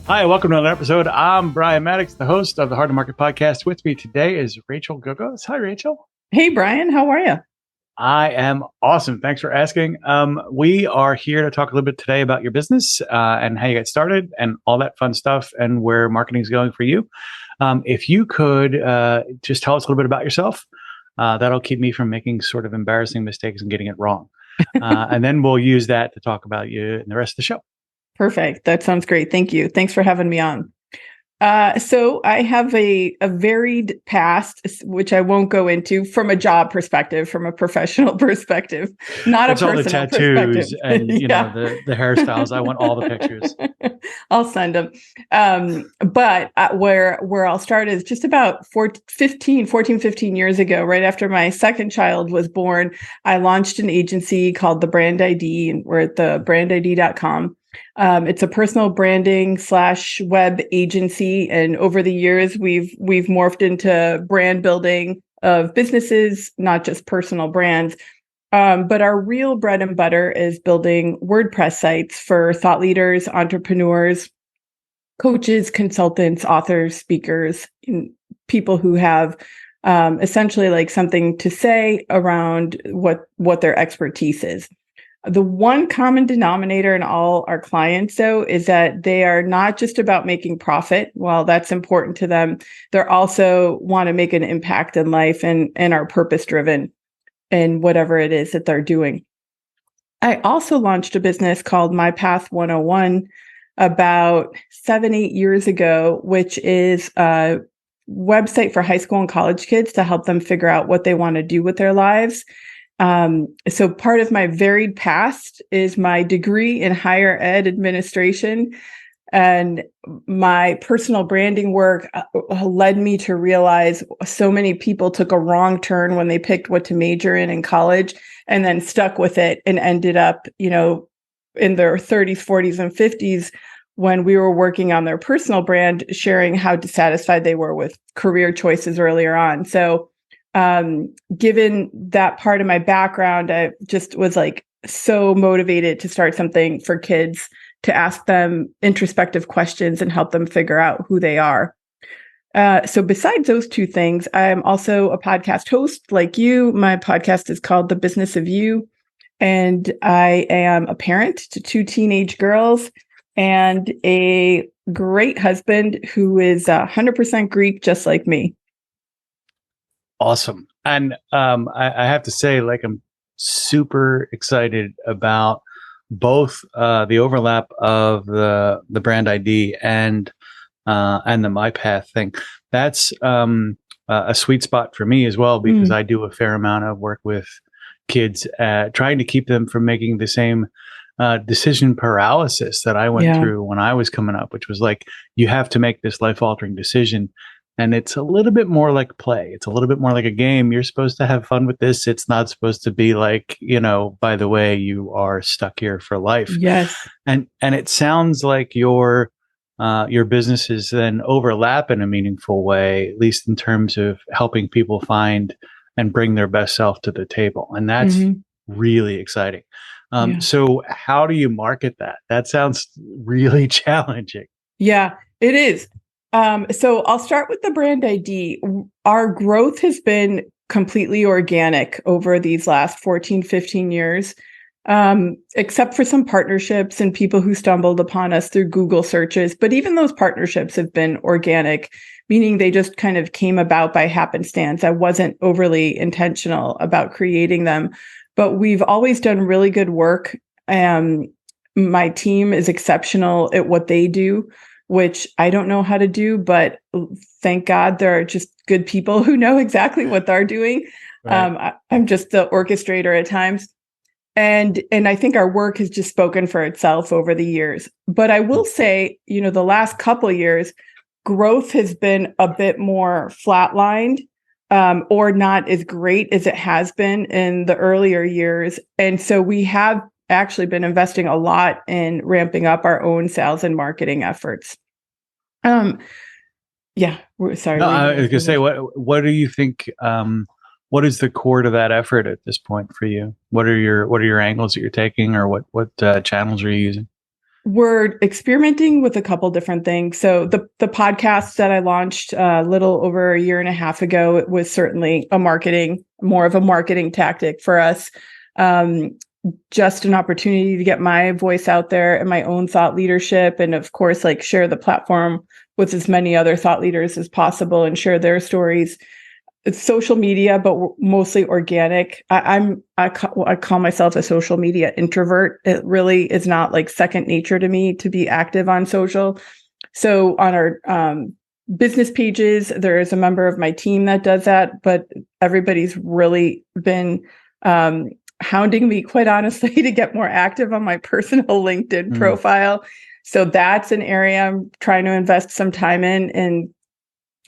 Hi, welcome to another episode. I'm Brian Mattocks, the host of the Hard to Market podcast. With me today is Rachel Gogos. Hi, Rachel. Hey, Brian. How are you? I am awesome. Thanks for asking. We are here to talk a little bit today about your business and how you got started and all that fun stuff and where marketing is going for you. If you could just tell us a little bit about yourself, that'll keep me from making sort of embarrassing mistakes and getting it wrong. And then we'll use that to talk about you in the rest of the show. Perfect. That sounds great. Thank you. Thanks for having me on. So I have a varied past, which I won't go into from a job perspective, from a professional perspective, not It's a all the personal tattoos perspective. and you know the hairstyles. I want all the pictures. I'll send them. But where I'll start is just about 15 years ago, right after my second child was born, I launched an agency called the brandiD, and we're at the brandiD.com. It's a personal branding / web agency. And over the years, we've morphed into brand building of businesses, not just personal brands. But our real bread and butter is building WordPress sites for thought leaders, entrepreneurs, coaches, consultants, authors, speakers, people who have essentially like something to say around what their expertise is. The one common denominator in all our clients, though, is that they are not just about making profit. While that's important to them, they also want to make an impact in life and are purpose-driven in whatever it is that they're doing. I also launched a business called My Path 101 about 7-8 years ago, which is a website for high school and college kids to help them figure out what they want to do with their lives. So part of my varied past is my degree in higher ed administration, and my personal branding work led me to realize so many people took a wrong turn when they picked what to major in college and then stuck with it and ended up, in their 30s, 40s, and 50s when we were working on their personal brand, sharing how dissatisfied they were with career choices earlier on. So given that part of my background, I just was like so motivated to start something for kids to ask them introspective questions and help them figure out who they are. So besides those two things, I'm also a podcast host like you. My podcast is called The Business of You, and I am a parent to 2 teenage girls and a great husband who is 100% Greek, just like me. Awesome. And I have to say, like, I'm super excited about both the overlap of the brandiD and the My Path thing. That's a sweet spot for me as well, because I do a fair amount of work with kids, trying to keep them from making the same decision paralysis that I went through when I was coming up, which was like, you have to make this life-altering decision. And it's a little bit more like play. It's a little bit more like a game. You're supposed to have fun with this. It's not supposed to be like, by the way, you are stuck here for life. Yes. And it sounds like your businesses then overlap in a meaningful way, at least in terms of helping people find and bring their best self to the table. And that's really exciting. So how do you market that? That sounds really challenging. Yeah, it is. So I'll start with the brandiD. Our growth has been completely organic over these last 14, 15 years, except for some partnerships and people who stumbled upon us through Google searches. But even those partnerships have been organic, meaning they just kind of came about by happenstance. I wasn't overly intentional about creating them, but we've always done really good work. My team is exceptional at what they do, which I don't know how to do, but thank God there are just good people who know exactly what they're doing. Right. I'm just the orchestrator at times. And I think our work has just spoken for itself over the years. But I will say, the last couple of years, growth has been a bit more flatlined, or not as great as it has been in the earlier years. And so we have actually been investing a lot in ramping up our own sales and marketing efforts. Yeah, sorry. No, I was gonna say, what do you think? What is the core to that effort at this point for you? What are your angles that you're taking, or what channels are you using? We're experimenting with a couple different things. So the podcast that I launched a little over a year and a half ago, it was certainly more of a marketing tactic for us. Just an opportunity to get my voice out there and my own thought leadership. And of course, like share the platform with as many other thought leaders as possible and share their stories. It's social media, but mostly organic. I call myself a social media introvert. It really is not like second nature to me to be active on social. So on our business pages, there is a member of my team that does that, but everybody's really been hounding me, quite honestly, to get more active on my personal LinkedIn profile. So that's an area I'm trying to invest some time in and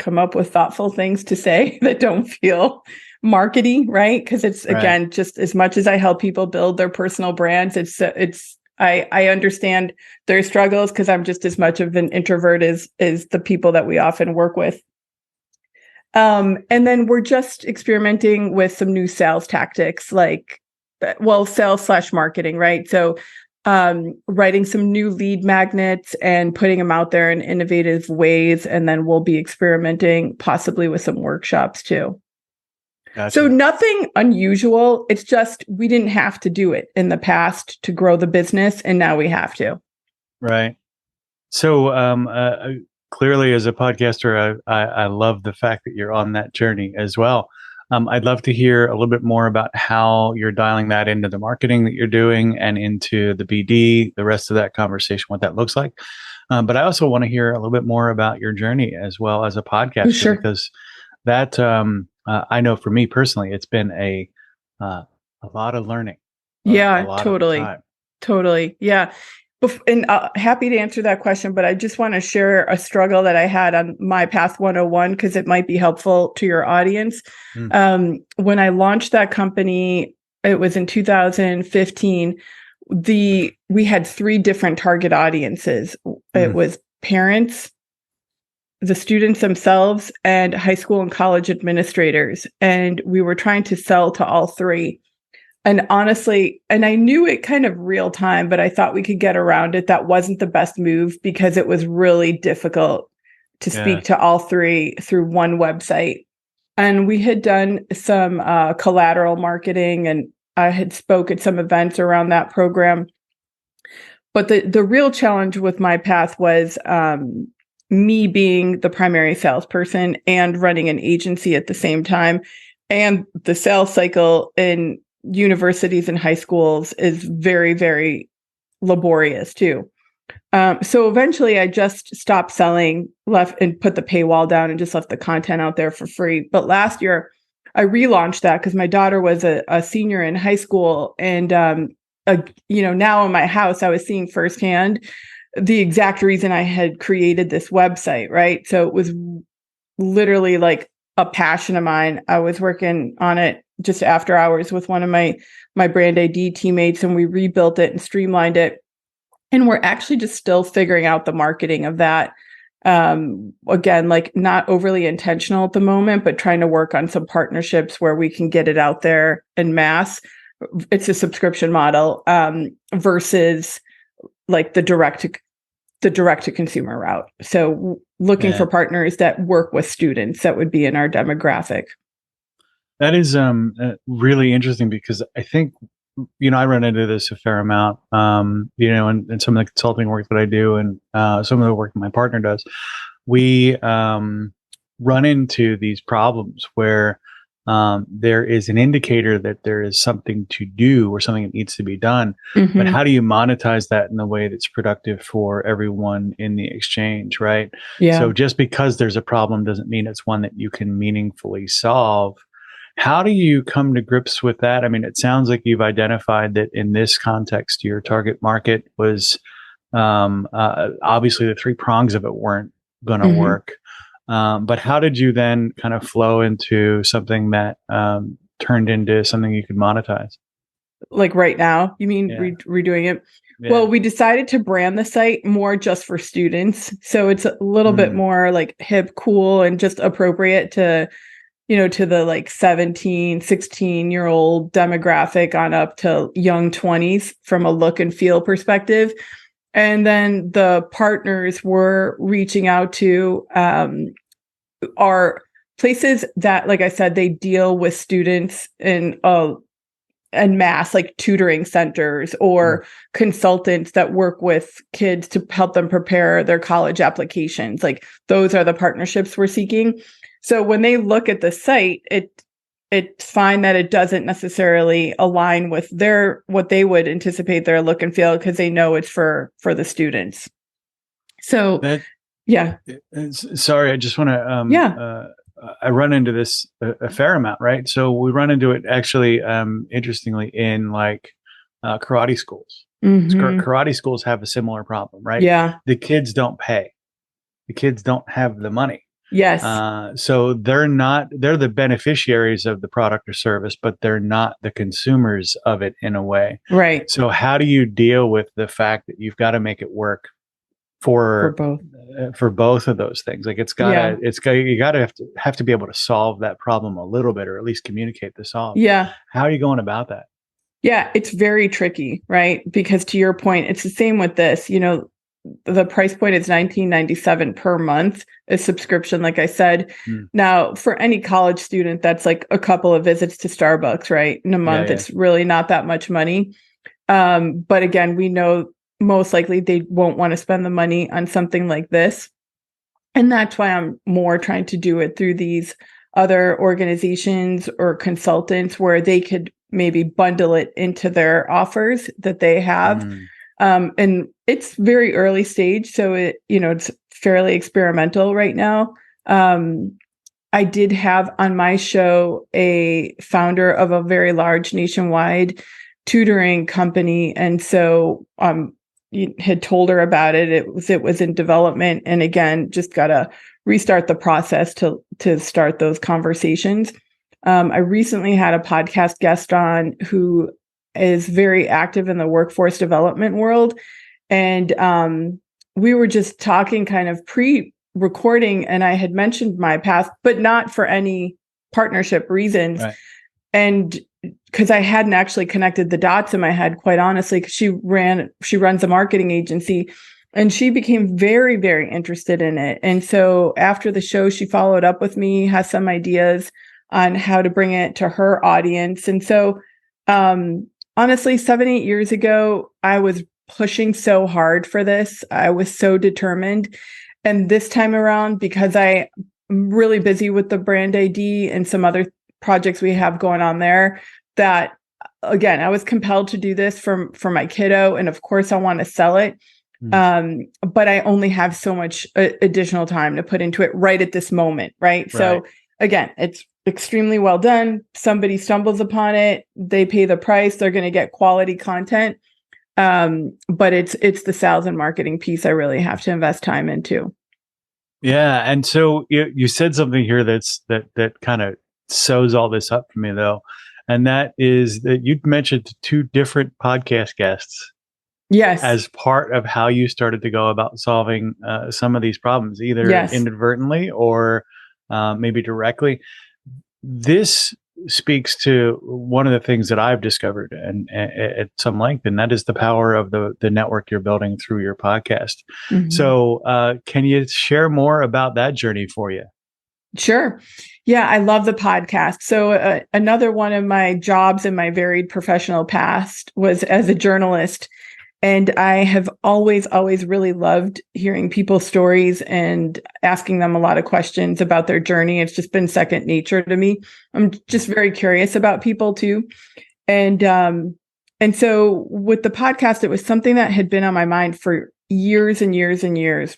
come up with thoughtful things to say that don't feel marketing, right? Because it's again, just as much as I help people build their personal brands, I understand their struggles because I'm just as much of an introvert as the people that we often work with. And then we're just experimenting with some new sales tactics, like, sales/marketing, right? So writing some new lead magnets and putting them out there in innovative ways. And then we'll be experimenting possibly with some workshops too. Gotcha. So nothing unusual. It's just, we didn't have to do it in the past to grow the business. And now we have to. Right. So clearly as a podcaster, I love the fact that you're on that journey as well. I'd love to hear a little bit more about how you're dialing that into the marketing that you're doing and into the BD, the rest of that conversation, what that looks like. But I also want to hear a little bit more about your journey as well as a podcaster, sure. Because that I know for me personally, it's been a lot of learning. Yeah, totally. Yeah. And happy to answer that question, but I just want to share a struggle that I had on my Path 101 because it might be helpful to your audience. When I launched that company, it was in 2015. We had 3 different target audiences. It was parents, the students themselves, and high school and college administrators. And we were trying to sell to all 3. And honestly, and I knew it kind of real time, but I thought we could get around it. That wasn't the best move because it was really difficult to speak to all 3 through one website. And we had done some collateral marketing, and I had spoke at some events around that program. But the real challenge with my path was me being the primary salesperson and running an agency at the same time. And the sales cycle in universities and high schools is very, very laborious too. So eventually I just stopped selling, left and put the paywall down and just left the content out there for free. But last year I relaunched that because my daughter was a senior in high school. And, now in my house, I was seeing firsthand the exact reason I had created this website, right? So it was literally like a passion of mine. I was working on it just after hours with one of my brandiD teammates, and we rebuilt it and streamlined it. And we're actually just still figuring out the marketing of that. Again, like not overly intentional at the moment, but trying to work on some partnerships where we can get it out there en masse. It's a subscription model versus like the direct to consumer route. So looking for partners that work with students that would be in our demographic. That is really interesting because I think, I run into this a fair amount, and some of the consulting work that I do and some of the work that my partner does. We run into these problems where there is an indicator that there is something to do or something that needs to be done. But how do you monetize that in a way that's productive for everyone in the exchange, right? Yeah. So just because there's a problem doesn't mean it's one that you can meaningfully solve. How do you come to grips with that? I mean, it sounds like you've identified that in this context, your target market was obviously the 3 prongs of it weren't going to work. But how did you then kind of flow into something that turned into something you could monetize? Like right now, you mean redoing it? Yeah. Well, we decided to brand the site more just for students. So it's a little bit more like hip, cool, and just appropriate to the like 17, 16-year-old demographic on up to young 20s from a look and feel perspective. And then the partners we're reaching out to are places that, like I said, they deal with students in en masse, like tutoring centers or consultants that work with kids to help them prepare their college applications. Like those are the partnerships we're seeking. So when they look at the site, it's fine that it doesn't necessarily align with what they would anticipate their look and feel, because they know it's for the students. So yeah. Sorry, I just want to I run into this a fair amount, right? So we run into it actually, interestingly, in like karate schools. Karate schools have a similar problem, right? Yeah. The kids don't pay. The kids don't have the money. Yes. So they're the beneficiaries of the product or service, but they're not the consumers of it in a way. Right. So how do you deal with the fact that you've got to make it work for both of those things? Like you gotta have to be able to solve that problem a little bit, or at least communicate the solve. Yeah. How are you going about that? Yeah, it's very tricky, right? Because to your point, it's the same with this. The price point is $19.97 per month, a subscription, like I said. Now, for any college student, that's like a couple of visits to Starbucks, right? In a month, it's really not that much money. But again, we know most likely they won't want to spend the money on something like this. And that's why I'm more trying to do it through these other organizations or consultants where they could maybe bundle it into their offers that they have. And it's very early stage, so it's fairly experimental right now. I did have on my show a founder of a very large nationwide tutoring company, and so had told her about it. It was in development, and again, just gotta restart the process to start those conversations. I recently had a podcast guest on who is very active in the workforce development world. And we were just talking kind of pre-recording, and I had mentioned my past, but not for any partnership reasons. Right. And because I hadn't actually connected the dots in my head, quite honestly, because she runs a marketing agency, and she became very, very interested in it. And so after the show, she followed up with me, has some ideas on how to bring it to her audience. And so honestly, 7-8 years ago, I was pushing so hard for this. I was so determined. And this time around, because I'm really busy with the brandiD and some other projects we have going on there, that again, I was compelled to do this for my kiddo. And of course I want to sell it. But I only have so much additional time to put into it right at this moment. Right. So again, it's extremely well done. Somebody stumbles upon it, they pay the price, they're going to get quality content. But it's the sales and marketing piece I really have to invest time into. Yeah. And so you said something here that kind of sews all this up for me, though. And that is that you mentioned 2 different podcast guests. Yes. As part of how you started to go about solving some of these problems, either inadvertently or maybe directly. This speaks to one of the things that I've discovered and at some length, and that is the power of the network you're building through your podcast. So can you share more about that journey for you? Sure. Yeah, I love the podcast. So another one of my jobs in my varied professional past was as a journalist. And I have always really loved hearing people's stories and asking them a lot of questions about their journey. It's just been second nature to me. I'm just very curious about people too. And so with the podcast, it was something that had been on my mind for years and years and years.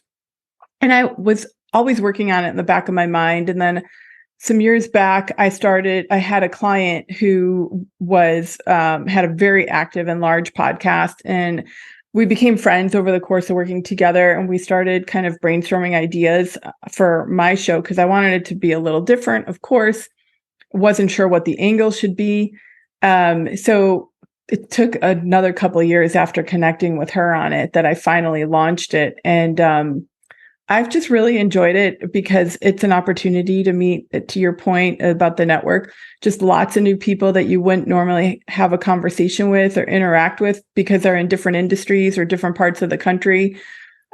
And I was always working on it in the back of my mind. And then some years back, I had a client who was, had a very active and large podcast, and we became friends over the course of working together. And we started kind of brainstorming ideas for my show, because I wanted it to be a little different. Of course, wasn't sure what the angle should be. So it took another couple of years after connecting with her on it that I finally launched it. And, I've just really enjoyed it because it's an opportunity to meet, to your point about the network, just lots of new people that you wouldn't normally have a conversation with or interact with because they're in different industries or different parts of the country.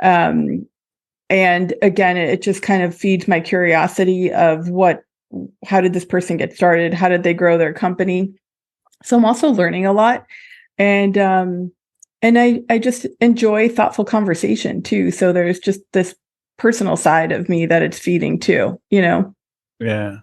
And again, it just kind of feeds my curiosity of how did this person get started? How did they grow their company? So I'm also learning a lot. And I just enjoy thoughtful conversation too. So there's just this personal side of me that it's feeding too, Yeah.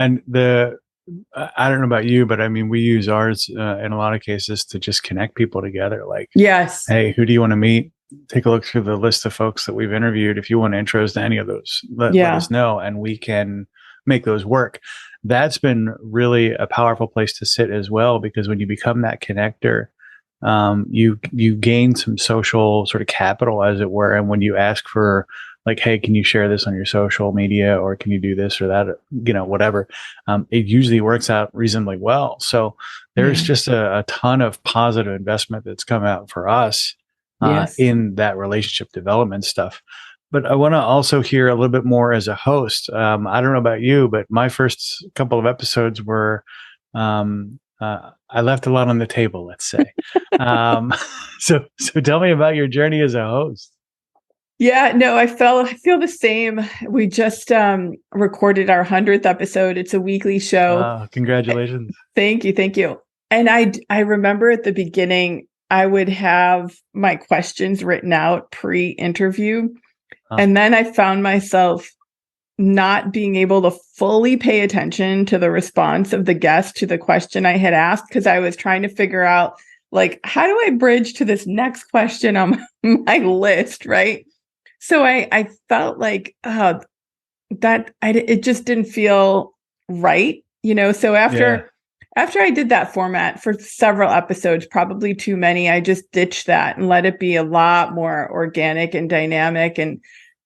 And I don't know about you, but I mean, we use ours in a lot of cases to just connect people together. Like, yes. Hey, who do you want to meet? Take a look through the list of folks that we've interviewed. If you want intros to any of those, let us know and we can make those work. That's been really a powerful place to sit as well, because when you become that connector, you gain some social sort of capital, as it were. And when you ask for like, hey, can you share this on your social media, or can you do this or that, whatever, it usually works out reasonably well. So there's just a ton of positive investment that's come out for us in that relationship development stuff. But I want to also hear a little bit more as a host. I don't know about you, but my first couple of episodes were, I left a lot on the table, let's say. So tell me about your journey as a host. Yeah, no, I feel the same. We just recorded our 100th episode. It's a weekly show. Congratulations. Thank you. And I remember at the beginning, I would have my questions written out pre-interview. And then I found myself not being able to fully pay attention to the response of the guest to the question I had asked, because I was trying to figure out, like, how do I bridge to this next question on my list, right? So I felt like it just didn't feel right, So after I did that format for several episodes, probably too many, I just ditched that and let it be a lot more organic and dynamic. And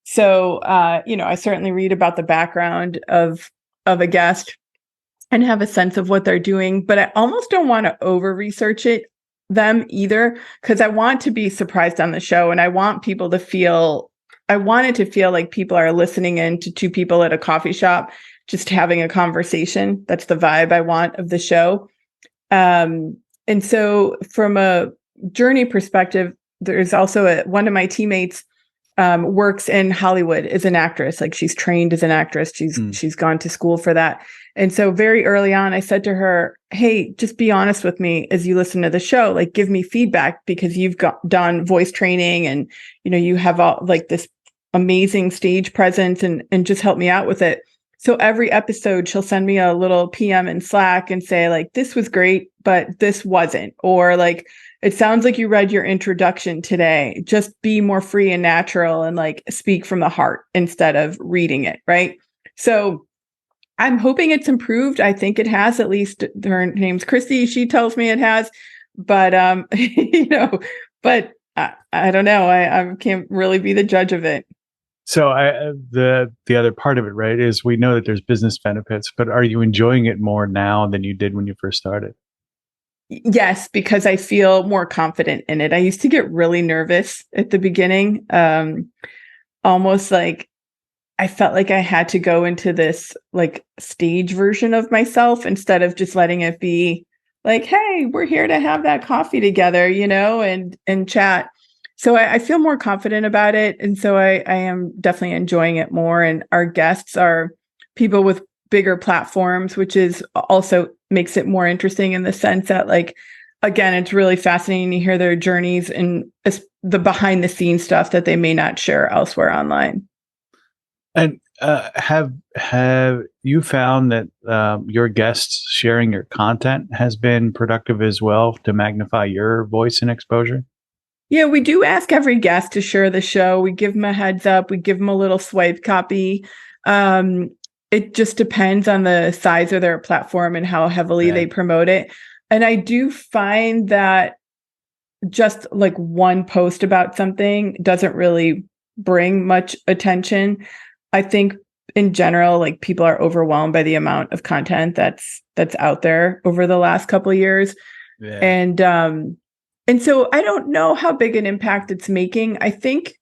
so, I certainly read about the background of a guest and have a sense of what they're doing, but I almost don't want to over research them either, because I want to be surprised on the show, and I want it to feel like people are listening in to two people at a coffee shop, just having a conversation. That's the vibe I want of the show. And so from a journey perspective, there's also one of my teammates works in Hollywood as an actress. Like, she's trained as an actress. She's gone to school for that. And so very early on, I said to her, hey, just be honest with me as you listen to the show, like, give me feedback, because you've done voice training and, you have all like this amazing stage presence, and just help me out with it. So every episode she'll send me a little PM in Slack and say, like, this was great, but this wasn't, or like, it sounds like you read your introduction today. Just be more free and natural and like speak from the heart instead of reading it. Right. So I'm hoping it's improved. I think it has. At least her name's Christy. She tells me it has, but, but I don't know. I can't really be the judge of it. So the other part of it, right, is we know that there's business benefits, but are you enjoying it more now than you did when you first started? Yes, because I feel more confident in it. I used to get really nervous at the beginning, almost like I felt like I had to go into this like stage version of myself instead of just letting it be like, hey, we're here to have that coffee together, and chat. So I feel more confident about it. And so I am definitely enjoying it more. And our guests are people with bigger platforms, which is also makes it more interesting in the sense that, like, again, it's really fascinating to hear their journeys and the behind the scenes stuff that they may not share elsewhere online. And have you found that your guests sharing your content has been productive as well to magnify your voice and exposure? Yeah, we do ask every guest to share the show. We give them a heads up. We give them a little swipe copy. It just depends on the size of their platform and how heavily they promote it. And I do find that just like one post about something doesn't really bring much attention. I think in general, like, people are overwhelmed by the amount of content that's out there over the last couple of years. Yeah. And so I don't know how big an impact it's making. I think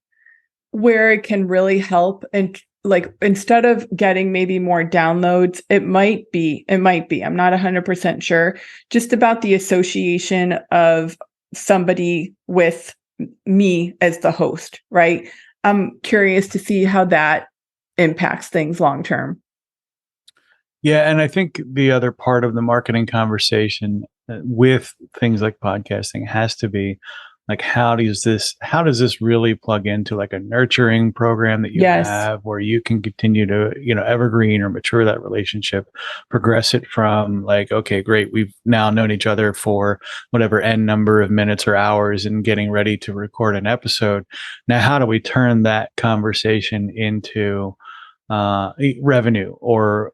where it can really help, and like, instead of getting maybe more downloads, it might be, I'm not 100% sure, just about the association of somebody with me as the host, right? I'm curious to see how that impacts things long term. Yeah, and I think the other part of the marketing conversation with things like podcasting has to be like, how does this really plug into like a nurturing program that you Yes. have, where you can continue to, evergreen or mature that relationship, progress it from like, okay, great, we've now known each other for whatever n number of minutes or hours and getting ready to record an episode. Now, how do we turn that conversation into revenue or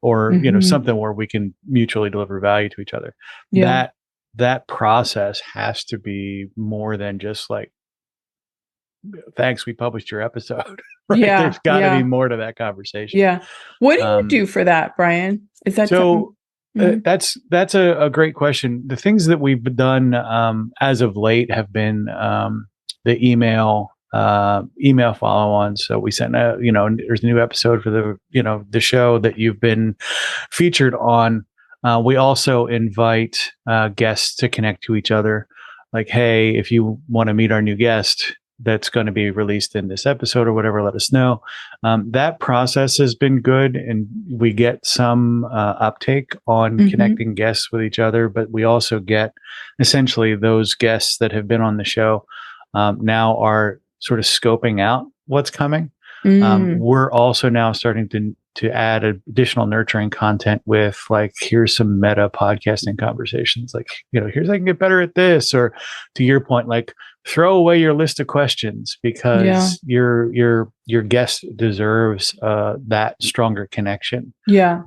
something where we can mutually deliver value to each other? Yeah. That process has to be more than just like, thanks, we published your episode. Right? Yeah. There's got to be more to that conversation. Yeah. What do you do for that, Brian? Is that so? Mm-hmm. That's a great question. The things that we've done as of late have been the email follow-on. So we sent there's a new episode for the show that you've been featured on. We also invite guests to connect to each other. Like, hey, if you want to meet our new guest that's going to be released in this episode or whatever, let us know. That process has been good, and we get some uptake on connecting guests with each other, but we also get essentially those guests that have been on the show now are sort of scoping out what's coming. We're also now starting to add additional nurturing content with like, here's some meta podcasting conversations. Like, here's how I can get better at this, or to your point, like, throw away your list of questions because your guest deserves that stronger connection. Yeah.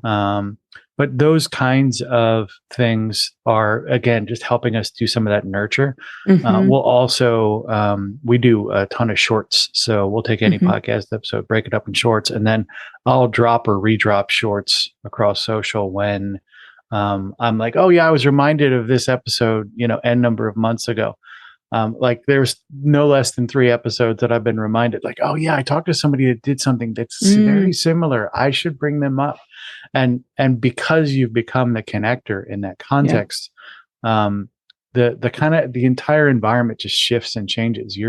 But those kinds of things are, again, just helping us do some of that nurture. We'll also, we do a ton of shorts. So we'll take any podcast episode, break it up in shorts, and then I'll drop or redrop shorts across social when I'm like, oh yeah, I was reminded of this episode, N number of months ago. Like, there's no less than 3 episodes that I've been reminded, like, oh yeah, I talked to somebody that did something that's very similar. I should bring them up. And because you've become the connector in that context, the kind of the entire environment just shifts and changes.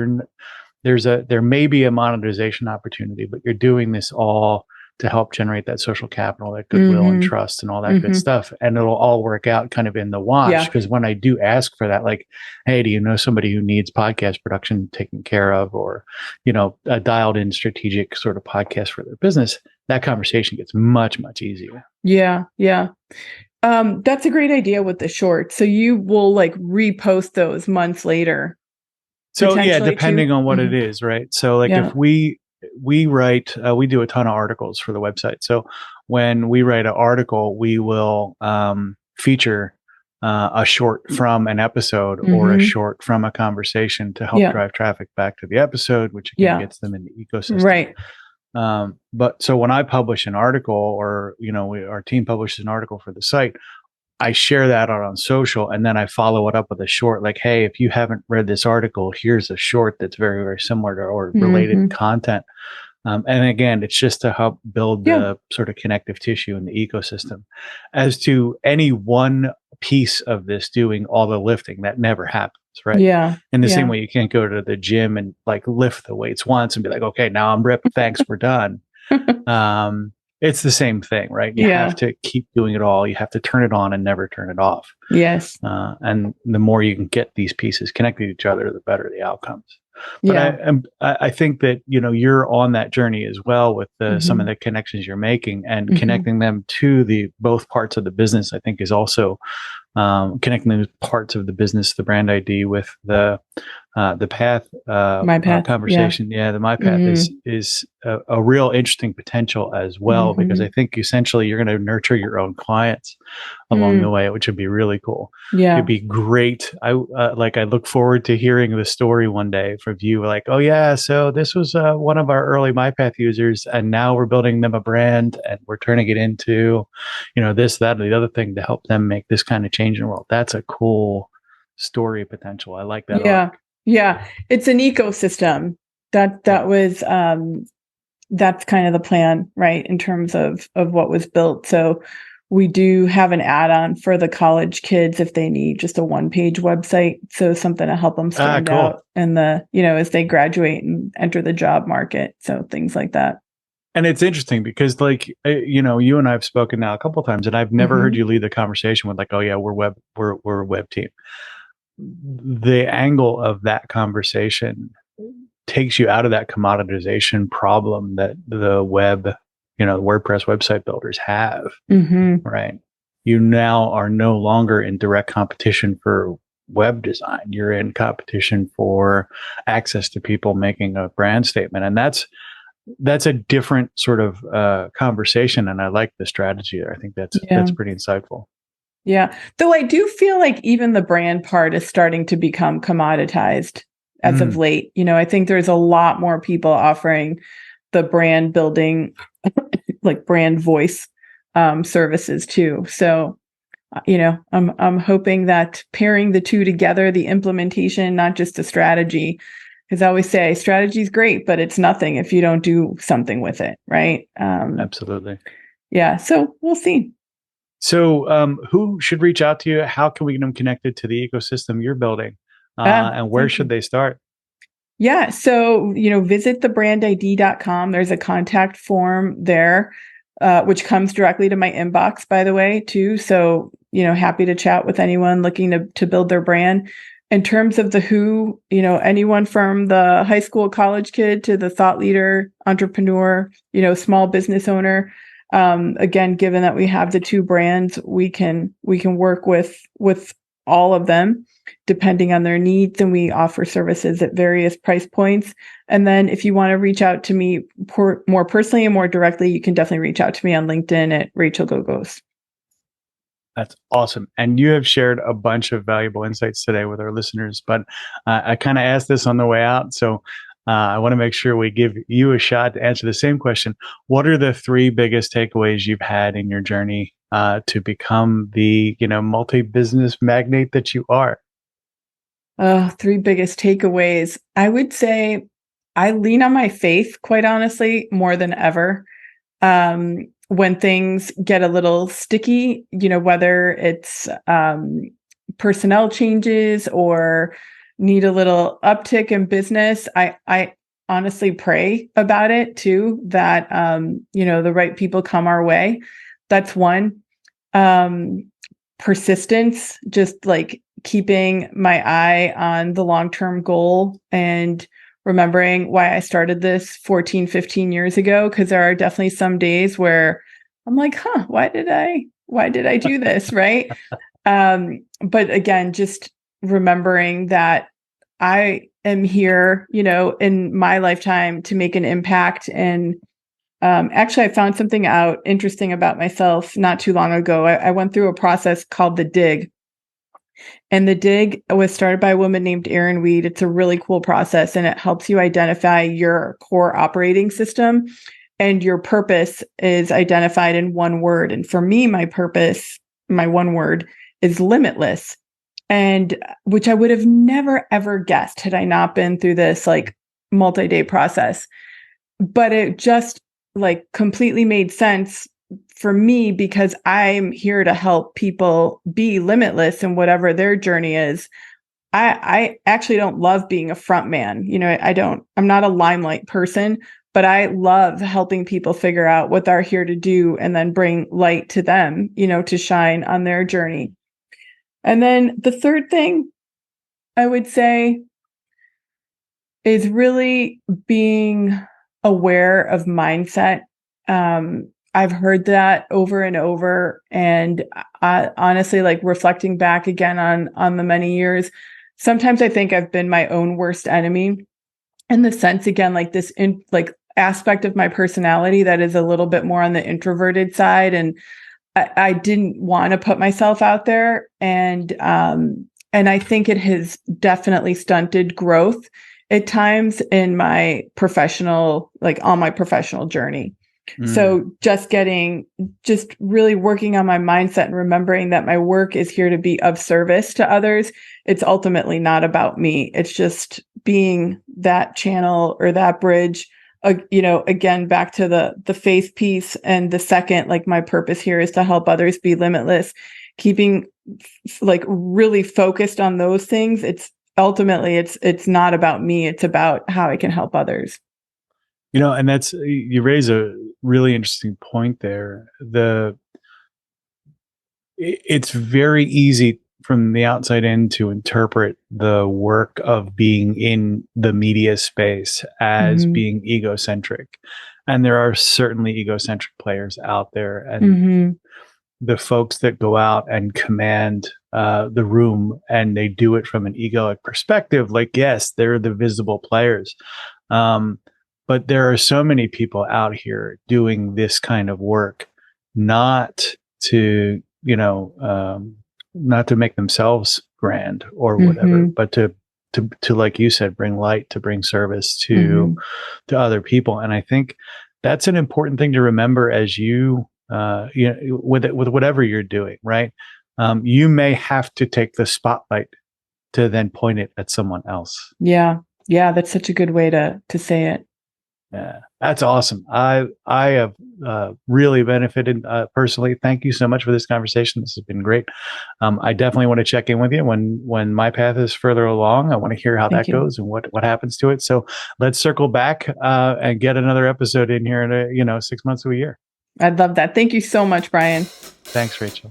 There may be a monetization opportunity, but you're doing this all to help generate that social capital, that goodwill and trust and all that good stuff. And it'll all work out kind of in the wash. Because when I do ask for that, like, hey, do you know somebody who needs podcast production taken care of, or, a dialed in strategic sort of podcast for their business, that conversation gets much, much easier. Yeah. Yeah. That's a great idea with the short. So you will like repost those months later. So yeah, depending on what it is, right? So like, if we write, we do a ton of articles for the website. So when we write an article, we will feature a short from an episode or a short from a conversation to help drive traffic back to the episode, which again gets them in the ecosystem. Right. But so when I publish an article, or our team publishes an article for the site, I share that out on social, and then I follow it up with a short, like, hey, if you haven't read this article, here's a short that's very, very similar to or related content. And again, it's just to help build the sort of connective tissue in the ecosystem. As to any one piece of this doing all the lifting, that never happens, right? Yeah. In the same way, you can't go to the gym and like lift the weights once and be like, okay, now I'm ripped. Thanks, we're done. It's the same thing, right? You have to keep doing it all. You have to turn it on and never turn it off. Yes. And the more you can get these pieces connected to each other, the better the outcomes. But I think that, you're on that journey as well with some of the connections you're making, and connecting them to the both parts of the business, I think, is also connecting those parts of the business, the brandiD, with the path, My Path conversation. The My Path is a real interesting potential as well, because I think essentially you're going to nurture your own clients along the way, which would be really cool. It'd be great. I look forward to hearing the story one day from you, like, oh yeah, so this was one of our early My Path users, and now we're building them a brand and we're turning it into, this, that, or the other thing to help them make this kind of change in the world. That's a cool story potential. I like that. Yeah. It's an ecosystem That was that's kind of the plan, right? In terms of what was built. So we do have an add-on for the college kids if they need just a one-page website. So something to help them stand Cool. out in the, as they graduate and enter the job market. So things like that. And it's interesting because, like, you and I have spoken now a couple of times, and I've never heard you lead the conversation with like, "Oh yeah, we're a web team." The angle of that conversation takes you out of that commoditization problem that the web, the WordPress website builders have, right? You now are no longer in direct competition for web design. You're in competition for access to people making a brand statement. And that's a different sort of conversation. And I like the strategy there. I think that's pretty insightful. Yeah. Though I do feel like even the brand part is starting to become commoditized as of late. I think there's a lot more people offering the brand building, like brand voice services too. So, I'm hoping that pairing the two together, the implementation, not just a strategy, because I always say strategy is great, but it's nothing if you don't do something with it. Right. Absolutely. Yeah. So we'll see. So who should reach out to you? How can we get them connected to the ecosystem you're building? And where should they start? Yeah. So, visit the brandiD.com. There's a contact form there, which comes directly to my inbox, by the way, too. So, happy to chat with anyone looking to build their brand. In terms of the who, anyone from the high school, college kid to the thought leader, entrepreneur, small business owner. Again, given that we have the two brands, we can work with all of them depending on their needs, and we offer services at various price points. And then if you want to reach out to me more personally and more directly, you can definitely reach out to me on LinkedIn at Rachel Gogos. That's awesome. And you have shared a bunch of valuable insights today with our listeners, but I kind of asked this on the way out. So I want to make sure we give you a shot to answer the same question. What are the 3 biggest takeaways you've had in your journey to become the, multi-business magnate that you are? 3 biggest takeaways. I would say I lean on my faith, quite honestly, more than ever. When things get a little sticky, whether it's personnel changes or need a little uptick in business, I honestly pray about it too, that, the right people come our way. That's one. Persistence, just like keeping my eye on the long-term goal and remembering why I started this 14, 15 years ago, because there are definitely some days where I'm like, why did I do this? Right. But again, just remembering that I am here, in my lifetime to make an impact. And actually, I found something out interesting about myself not too long ago. I went through a process called the DIG. And the DIG was started by a woman named Erin Weed. It's a really cool process, and it helps you identify your core operating system, and your purpose is identified in one word. And for me, my purpose, my one word, is limitless, and which I would have never, ever guessed had I not been through this like multi-day process. But it just like completely made sense for me, because I'm here to help people be limitless in whatever their journey is. I actually don't love being a front man. I'm not a limelight person, but I love helping people figure out what they're here to do and then bring light to them, to shine on their journey. And then the third thing I would say is really being aware of mindset. I've heard that over and over, and I, honestly, like reflecting back again on the many years, sometimes I think I've been my own worst enemy, in the sense, again, like this aspect of my personality that is a little bit more on the introverted side, and I didn't want to put myself out there, and I think it has definitely stunted growth at times in my professional, on my professional journey. So just really working on my mindset and remembering that my work is here to be of service to others. It's ultimately not about me. It's just being that channel or that bridge. Again, back to the faith piece. And the second, like, my purpose here is to help others be limitless, keeping like really focused on those things. It's ultimately, it's not about me. It's about how I can help others. And you raise a really interesting point there. It's very easy from the outside in to interpret the work of being in the media space as being egocentric. And there are certainly egocentric players out there. And the folks that go out and command the room, and they do it from an egoic perspective, like, yes, they're the visible players. But there are so many people out here doing this kind of work, not to not to make themselves grand or whatever, but to like you said, bring light, to bring service to other people. And I think that's an important thing to remember as with whatever you're doing, right? You may have to take the spotlight to then point it at someone else. Yeah, that's such a good way to say it. Yeah, that's awesome. I have really benefited personally. Thank you so much for this conversation. This has been great. I definitely want to check in with you when my path is further along. I want to hear how that goes and what happens to it. So let's circle back and get another episode in here in 6 months to a year. I'd love that. Thank you so much, Brian. Thanks, Rachel.